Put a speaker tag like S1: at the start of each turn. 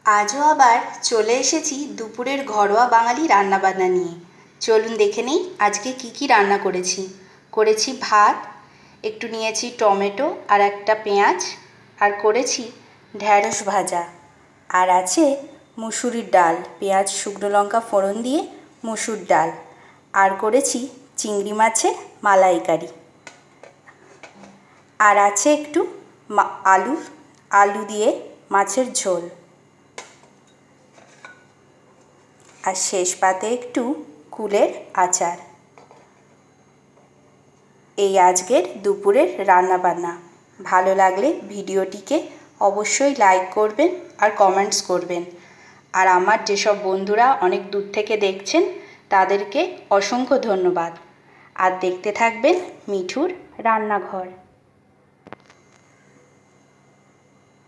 S1: আজও আবার চলে এসেছি দুপুরের ঘরোয়া বাঙালি রান্নাবান্না নিয়ে। চলুন দেখে নেই আজকে কি কি রান্না করেছি। করেছি ভাত, একটু নিয়েছি টমেটো আর একটা পেঁয়াজ, আর করেছি ঢ্যাঁড়স ভাজা, আর আছে মুসুরির ডাল, পেঁয়াজ শুকনো লঙ্কা ফোড়ন দিয়ে মুসুর ডাল, আর করেছি চিংড়ি মাছের মালাইকারি, আর আছে একটু আলু দিয়ে মাছের ঝোল, আর শেষ পাতে একটু কুলের আচার। এই আজকের দুপুরের রান্নাবান্না। ভালো লাগলে ভিডিওটিকে অবশ্যই লাইক করবেন আর কমেন্টস করবেন। আর আমার যেসব বন্ধুরা অনেক দূর থেকে দেখছেন তাদেরকে অসংখ্য ধন্যবাদ। আর দেখতে থাকবেন মিঠুর রান্নাঘর।